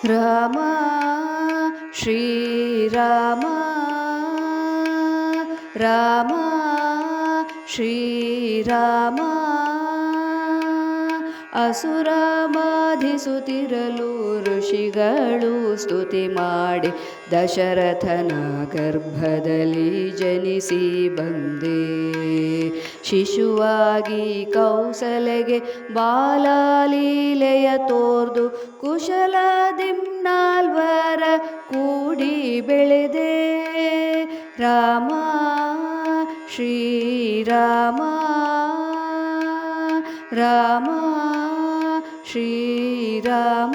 ರಾಮ ಶ್ರೀರಾಮ ರಾಮ ಶ್ರೀರಾಮ ಅಸುರ ಬಾಧಿಸುತ್ತಿರಲು ಋಷಿಗಳು ಸ್ತುತಿ ಮಾಡಿ ದಶರಥನ ಗರ್ಭದಲ್ಲಿ ಜನಿಸಿ ಬಂದೆ. ಶಿಶುವಾಗಿ ಕೌಸಲೆಗೆ ಬಾಲಲೀಲೆಯ ತೋರ್ದು ಕುಶಲದಿಮ್ನಾಲ್ವರ ಕೂಡಿ ಬೆಳೆದೆ. ರಾಮ ಶ್ರೀರಾಮ ರಾಮ ಶ್ರೀರಾಮ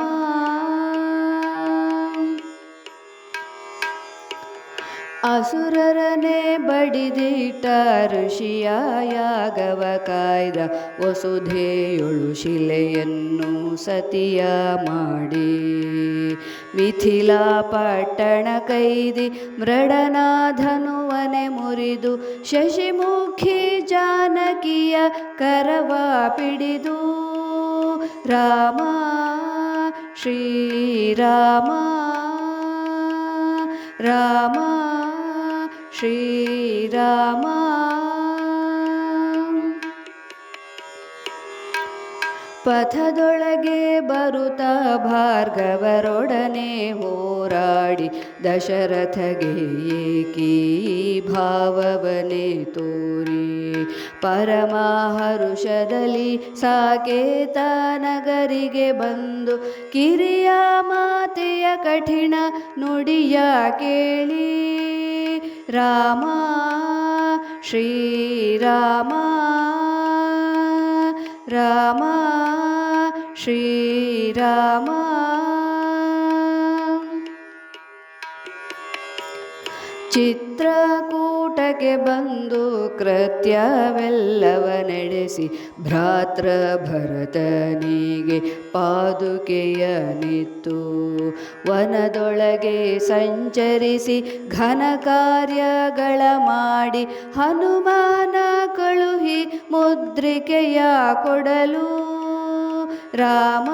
ಅಸುರರನೆ ಬಡಿದಿಟ್ಟ ಋಷಿಯ ಯಾಗವ ಕಾಯ್ದ ವಸುಧೆಯೊಳು ಶಿಲೆಯನ್ನು ಸತಿಯ ಮಾಡಿ ಮಿಥಿಲಾ ಪಟ್ಟಣ ಕೈದಿ ಮೃಡನಾಧನುವನೆ ಮುರಿದು ಶಶಿಮುಖಿ ಜಾನಕಿಯ ಕರವ ಪಿಡಿದು. ರಾಮ ಶ್ರೀರಾಮ ರಾಮ ಶ್ರೀರಾಮ ಪಥದೊಳಗೆ ಬರುತ್ತ ಭಾರ್ಗವರೊಡನೆ ಹೋರಾಡಿ ದಶರಥಗೆ ಏಕೀ ಭಾವವನೆ ತೋರಿ ಪರಮ ಹರುಷದಲ್ಲಿ ಸಾಕೇತ ನಗರಿಗೆ ಬಂದು ಕಿರಿಯ ಮಾತೆಯ ಕಠಿಣ ನುಡಿಯ ಕೇಳಿ. ರಾಮ ಶ್ರೀರಾಮ ರಾಮ ಶ್ರೀರಾಮ ಚಿತ್ರಕೂಟಕ್ಕೆ ಬಂದು ಕೃತ್ಯವೆಲ್ಲವ ನಡೆಸಿ ಭ್ರಾತೃ ಭರತನಿಗೆ ಪಾದುಕೆಯ ನಿತ್ತು ವನದೊಳಗೆ ಸಂಚರಿಸಿ ಘನ ಕಾರ್ಯಗಳ ಮಾಡಿ ಹನುಮಾನ ಕಳುಹಿ ಮುದ್ರಿಕೆಯ ಕೊಡಲು. ರಾಮ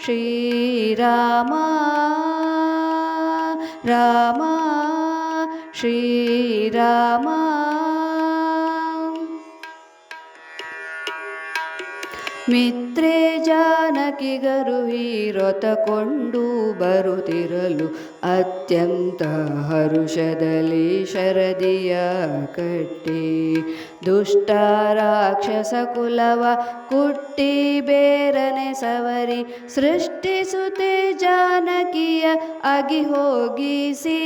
ಶ್ರೀರಾಮ ರಾಮ ಶ್ರೀರಾಮ ಮಿತ್ರೇ ಜಾನಕಿಗರು ರಥಕೊಂಡು ಬರುತ್ತಿರಲು ಅತ್ಯಂತ ಹರುಷದಲ್ಲಿ ಶರದಿಯ ಕಟ್ಟಿ ದುಷ್ಟ ರಾಕ್ಷಸ ಕುಲವ ಕುಟ್ಟಿ ಬೇರನೆ ಸವರಿ ಸೃಷ್ಟಿಸುತ್ತೆ ಜಾನಕಿಯ ಅಗಿ ಹೋಗಿಸಿ.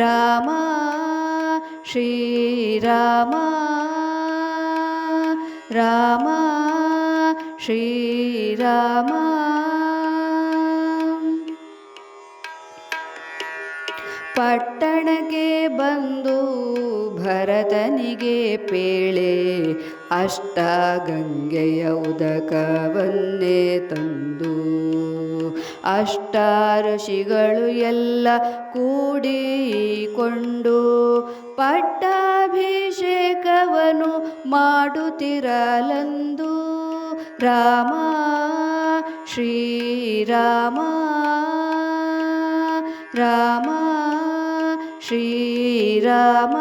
ರಾಮ ಶ್ರೀರಾಮ ರಾಮ ಶ್ರೀರಾಮ ಪಟ್ಟಣಕ್ಕೆ ಬಂದು ಭರತನಿಗೆ ಪೇಳೆ ಅಷ್ಟಗಂಗೆಯ ಉದಕವನ್ನೇ ತಂದು ಅಷ್ಟ ಋಷಿಗಳು ಎಲ್ಲ ಕೂಡಿಕೊಂಡು ಪಟ್ಟಾಭಿಷೇಕವನು ಮಾಡುತ್ತಿರಲೆಂದು. ರಾಮ ಶ್ರೀರಾಮ ರಾಮ ಶ್ರೀರಾಮ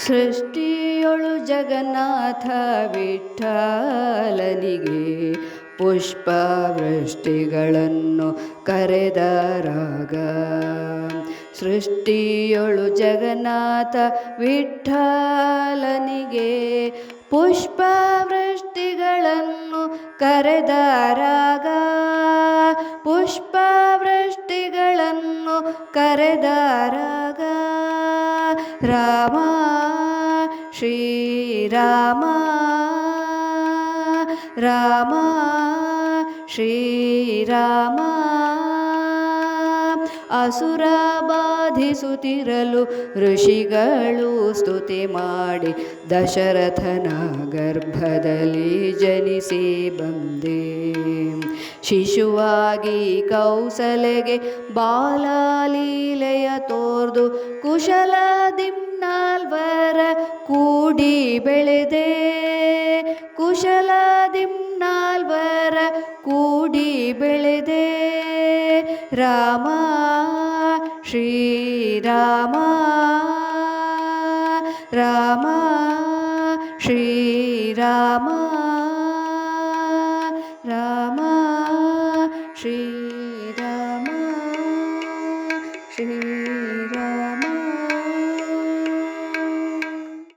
ಸೃಷ್ಟಿಯೊಳು ಜಗನ್ನಾಥ ವಿಠ್ಠಲನಿಗೆ ಪುಷ್ಪವೃಷ್ಟಿಗಳನ್ನು ಕರೆದರಾಗ ಸೃಷ್ಟಿಯೊಳು ಜಗನ್ನಾಥ ವಿಠ್ಠಲನಿಗೆ ಪುಷ್ಪವೃಷ್ಟಿಗಳನ್ನು ಕರೆದರಾಗ ಪುಷ್ಪವೃಷ್ಟಿಗಳನ್ನು ಕರೆದರಾಗ. ರಾಮ ಶ್ರೀರಾಮ ರಾಮ ಶ್ರೀರಾಮ ಅಸುರ ಬಾಧಿಸುತ್ತಿರಲು ಋಷಿಗಳು ಸ್ತುತಿ ಮಾಡಿ ದಶರಥನ ಗರ್ಭದಲ್ಲಿ ಜನಿಸಿ ಬಂದೆ. ಶಿಶುವಾಗಿ ಕೌಸಲೆಗೆ ಬಾಲಲೀಲೆಯ ತೋರ್ದು ಕುಶಲದಿಮ್ನಾಲ್ವರ ಕೂಡಿ ಬೆಳೆದೆ. ಕುಶಲ ಕೂಡಿ ಬೆಳೆದೆ ರಾಮ ಶ್ರೀರಾಮ ರಾಮ ಶ್ರೀರಾಮ ರಾಮ ಶ್ರೀರಾಮ ಶ್ರೀ